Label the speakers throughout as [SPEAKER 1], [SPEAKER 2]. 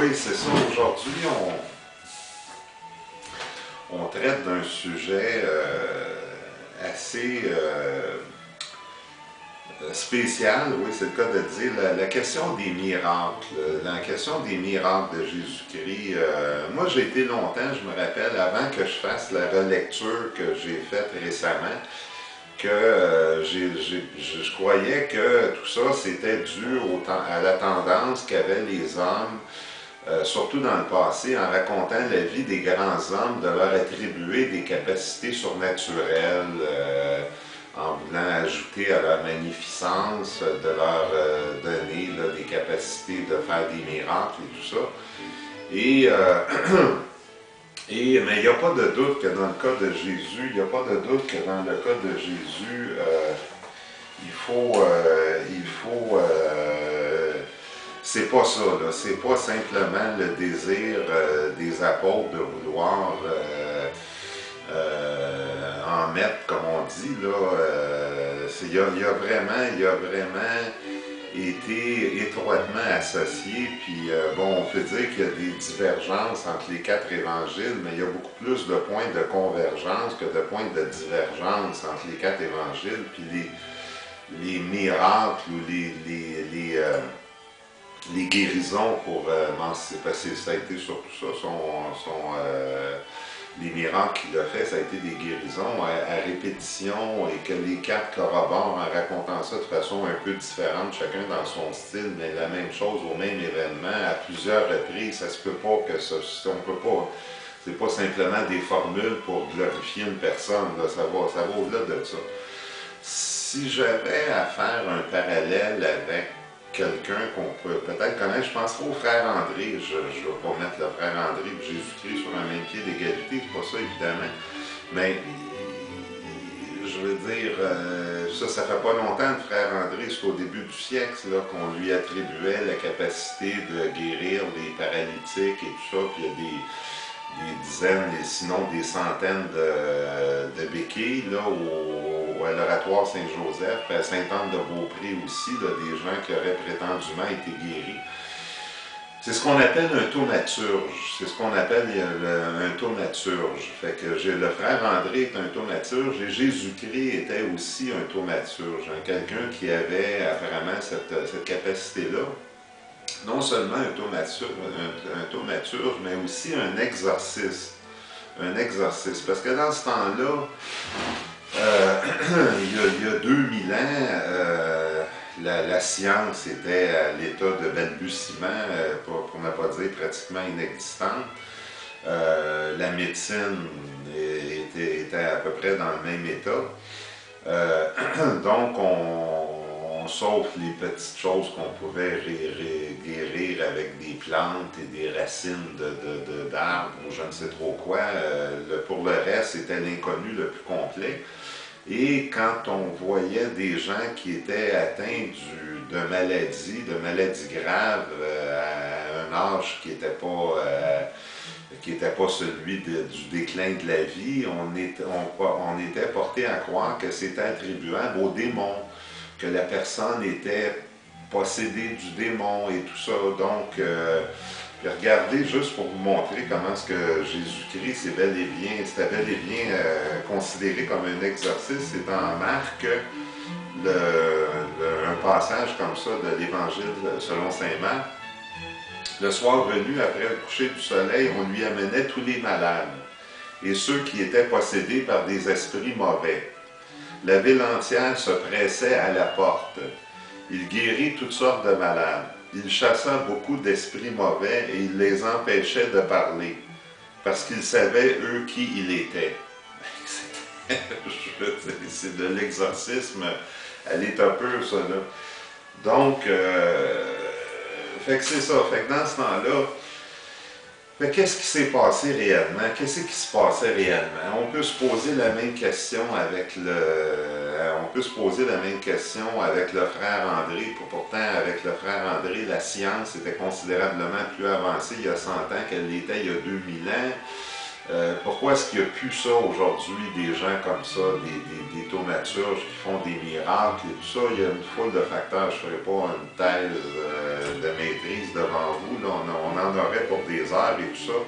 [SPEAKER 1] Oui, c'est ça. Aujourd'hui, on traite d'un sujet assez spécial, oui, c'est le cas de le dire, la question des miracles. La question des miracles de Jésus-Christ. Moi, j'ai été longtemps, je me rappelle, avant que je fasse la relecture que j'ai faite récemment, que je croyais que tout ça, c'était dû à la tendance qu'avaient les hommes, surtout dans le passé, en racontant la vie des grands hommes, de leur attribuer des capacités surnaturelles, en voulant ajouter à leur magnificence, de leur donner là, des capacités de faire des miracles et tout ça. Et, mais il n'y a pas de doute que dans le cas de Jésus, il n'y a pas de doute que dans le cas de Jésus, c'est pas ça, là. C'est pas simplement le désir des apôtres de vouloir en mettre, comme on dit, là. Il a vraiment été étroitement associé, puis bon, on peut dire qu'il y a des divergences entre les 4 évangiles, mais il y a beaucoup plus de points de convergence que de points de divergence entre les 4 évangiles, puis les miracles ou les guérisons pour parce que ça a été surtout ça, les miracles qu'il a fait, ça a été des guérisons à répétition et que les 4 corroborent en racontant ça de façon un peu différente, chacun dans son style, mais la même chose au même événement à plusieurs reprises. Ça se peut pas que ça, on peut pas, c'est pas simplement des formules pour glorifier une personne, là, ça va au-delà de ça. Si j'avais à faire un parallèle avec quelqu'un qu'on peut peut-être connaître, je penserais au frère André. Je ne vais pas mettre le frère André et Jésus-Christ sur un même pied d'égalité, c'est pas ça évidemment. Mais je veux dire, ça fait pas longtemps, le frère André, c'est au début du siècle qu'on lui attribuait la capacité de guérir les paralytiques et tout ça, puis il y a des dizaines, et sinon des centaines de béquilles là, à l'oratoire Saint-Joseph, à Sainte-Anne-de-Beaupré aussi, là, des gens qui auraient prétendument été guéris. C'est ce qu'on appelle un thaumaturge. C'est ce qu'on appelle un thaumaturge. Fait que le frère André est un thaumaturge et Jésus-Christ était aussi un thaumaturge. Quelqu'un qui avait apparemment cette capacité-là. Non seulement un thaumaturge, mais aussi un exorciste. Un exorciste. Parce que dans ce temps-là, il y a 2000 ans, la science était à l'état de balbutiement, pour ne pas dire pratiquement inexistante. La médecine était à peu près dans le même état. Donc, sauf les petites choses qu'on pouvait guérir avec des plantes et des racines d'arbres ou je ne sais trop quoi. Pour le reste, c'était l'inconnu le plus complet. Et quand on voyait des gens qui étaient atteints de maladies graves à un âge qui n'était pas celui du déclin de la vie, on était porté à croire que c'était attribuable aux démons, que la personne était possédée du démon et tout ça. Donc, regardez, juste pour vous montrer comment est-ce que Jésus-Christ c'était bel et bien considéré comme un exorciste, c'est en Marc un passage comme ça de l'Évangile selon saint Marc. Le soir venu, après le coucher du soleil, on lui amenait tous les malades et ceux qui étaient possédés par des esprits mauvais. La ville entière se pressait à la porte. Il guérit toutes sortes de malades. Il chassa beaucoup d'esprits mauvais et il les empêchait de parler, parce qu'ils savaient, eux, qui il était. C'est de l'exorcisme à l'état pur, ça, là. Donc, fait que c'est ça. Fait que dans ce temps-là, qu'est-ce qui s'est passé réellement? Qu'est-ce qui se passait réellement? On peut se poser la même question avec le frère André. Pourtant, avec le frère André, la science était considérablement plus avancée il y a 100 ans qu'elle l'était il y a 2000 ans. Pourquoi est-ce qu'il n'y a plus ça aujourd'hui, des gens comme ça, des thaumaturges qui font des miracles et tout ça? Il y a une foule de facteurs. Je ne ferai pas une thèse de maîtrise devant vous. Là, on en aurait pour des heures et tout ça.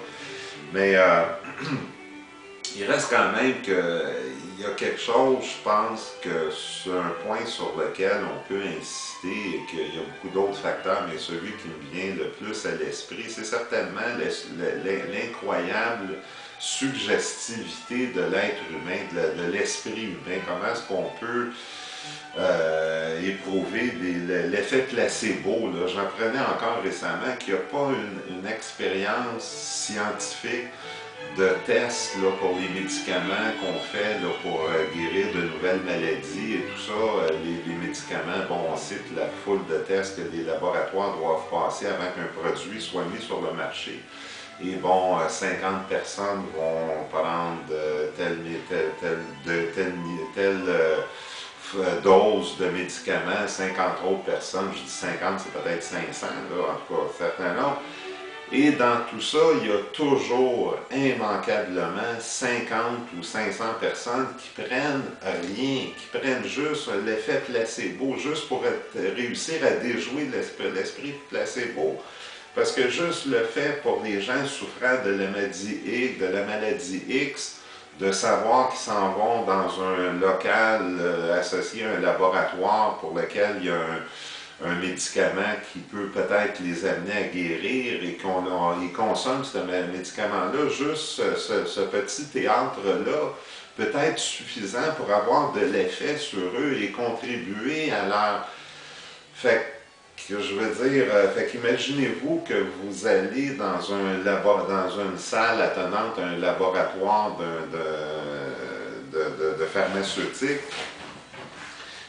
[SPEAKER 1] Mais il reste quand même qu'il y a quelque chose, je pense, que c'est un point sur lequel on peut insister et qu'il y a beaucoup d'autres facteurs, mais celui qui me vient le plus à l'esprit, c'est certainement l'incroyable suggestivité de l'être humain, de l'esprit humain. Comment est-ce qu'on peut éprouver l'effet placebo? J'apprenais encore récemment qu'il n'y a pas une expérience scientifique de tests là, pour les médicaments qu'on fait là, pour guérir de nouvelles maladies et tout ça. Les médicaments, bon, on cite la foule de tests que les laboratoires doivent passer avant qu'un produit soit mis sur le marché. Et bon, 50 personnes vont prendre telle dose de médicaments, 50 autres personnes, je dis 50, c'est peut-être 500, là, en tout cas, certains nombres. Et dans tout ça, il y a toujours, immanquablement, 50 ou 500 personnes qui prennent rien, qui prennent juste l'effet placebo, juste pour réussir à déjouer l'esprit placebo. Parce que juste le fait pour les gens souffrant de la maladie X, de savoir qu'ils s'en vont dans un local associé à un laboratoire pour lequel il y a un médicament qui peut peut-être les amener à guérir et qu'ils consomment ce médicament-là, juste ce petit théâtre-là peut être suffisant pour avoir de l'effet sur eux et contribuer à leur... Fait que je veux dire, fait qu'imaginez-vous que vous allez dans dans une salle attenante à un laboratoire de pharmaceutique.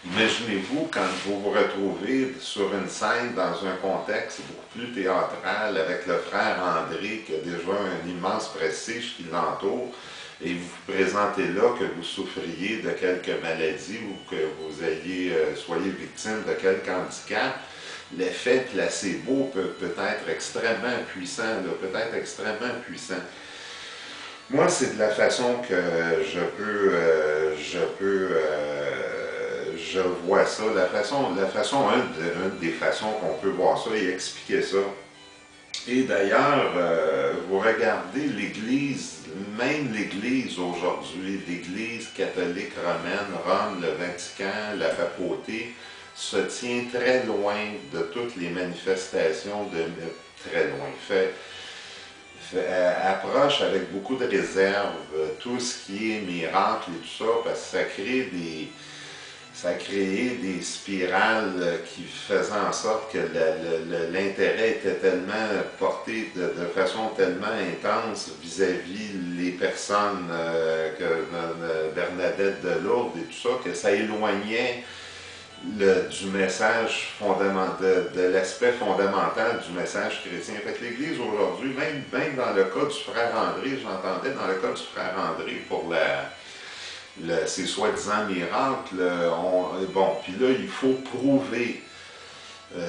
[SPEAKER 1] Imaginez-vous quand vous vous retrouvez sur une scène dans un contexte beaucoup plus théâtral avec le frère André qui a déjà un immense prestige qui l'entoure et vous vous présentez là que vous souffriez de quelque maladie ou que vous soyez victime de quelque handicap. L'effet placebo peut être extrêmement puissant, peut-être extrêmement puissant. Moi, c'est de la façon que je vois ça, une des façons qu'on peut voir ça et expliquer ça. Et d'ailleurs, vous regardez l'Église, même l'Église aujourd'hui, l'Église catholique romaine, Rome, le Vatican, la papauté, se tient très loin de toutes les manifestations, très loin. Approche avec beaucoup de réserve tout ce qui est miracle et tout ça, parce que ça a créé des spirales qui faisaient en sorte que l'intérêt était tellement porté de façon tellement intense vis-à-vis les personnes Bernadette de Lourdes et tout ça, que ça éloignait du message fondamental, de l'aspect fondamental du message chrétien. Fait que l'Église aujourd'hui, même dans le cas du frère André, j'entendais dans le cas du frère André pour ces soi-disant miracles, bon, puis là, il faut prouver.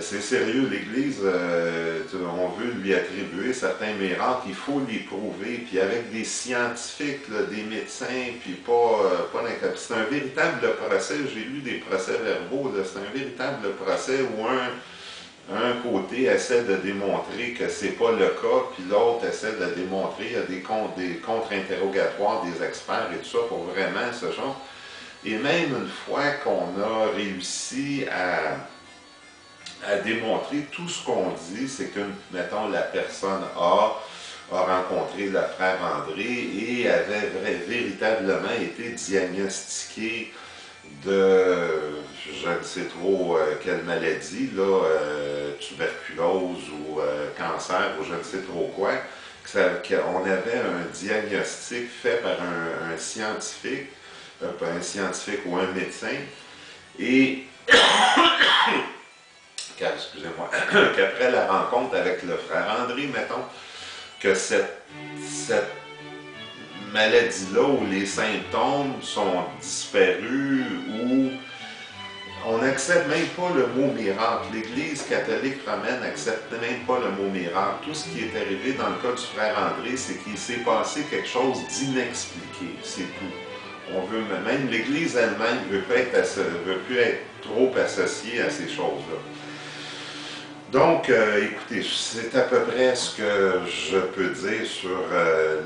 [SPEAKER 1] C'est sérieux, l'Église, on veut lui attribuer certains miracles, il faut les prouver, puis avec des scientifiques, là, des médecins, puis pas n'importe. C'est un véritable procès, j'ai lu des procès-verbaux, c'est un véritable procès où un côté essaie de démontrer que c'est pas le cas, puis l'autre essaie de démontrer, il y a des contre-interrogatoires des experts et tout ça pour vraiment ce genre. Et même une fois qu'on a réussi à démontrer tout ce qu'on dit, c'est que, mettons, la personne A a rencontré le frère André et avait véritablement été diagnostiquée de, je ne sais trop quelle maladie, là, tuberculose ou cancer ou je ne sais trop quoi, qu'on avait un diagnostic fait par un scientifique, pas un scientifique ou un médecin, et excusez-moi, qu'après la rencontre avec le frère André, mettons, que cette maladie-là où les symptômes sont disparus, où on a n'accepte même pas le mot miracle. L'Église catholique romaine n'accepte même pas le mot miracle. Tout ce qui est arrivé dans le cas du frère André, c'est qu'il s'est passé quelque chose d'inexpliqué, c'est tout. On veut, même l'Église elle-même ne veut plus être trop associée à ces choses-là. Donc, écoutez, c'est à peu près ce que je peux dire sur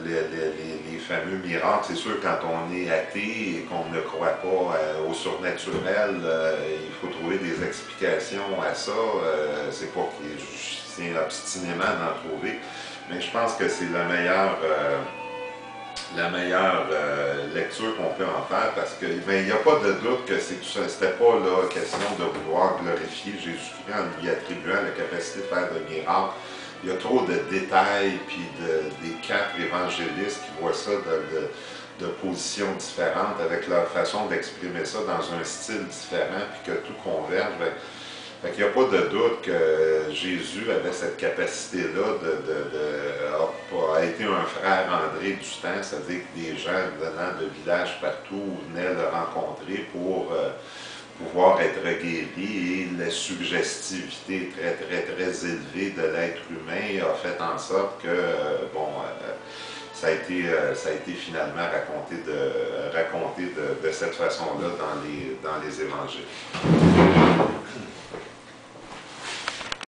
[SPEAKER 1] les fameux miracles. C'est sûr, quand on est athée et qu'on ne croit pas au surnaturel, il faut trouver des explications à ça. C'est pas qu'il c'est obstinément d'en trouver, mais je pense que c'est la meilleure lecture qu'on peut en faire, parce que il n'y a pas de doute que c'était pas là question de vouloir glorifier Jésus-Christ en lui attribuant la capacité de faire des miracles. Il y a trop de détails, puis des 4 évangélistes qui voient ça de positions différentes, avec leur façon d'exprimer ça dans un style différent, puis que tout converge. Fait qu'il n'y a pas de doute que Jésus avait cette capacité-là a été un frère André du temps, c'est-à-dire que des gens venant de villages partout venaient le rencontrer pour pouvoir être guéris, et la suggestivité très, très, très élevée de l'être humain a fait en sorte que, ça a été finalement raconté de cette façon-là dans les évangiles.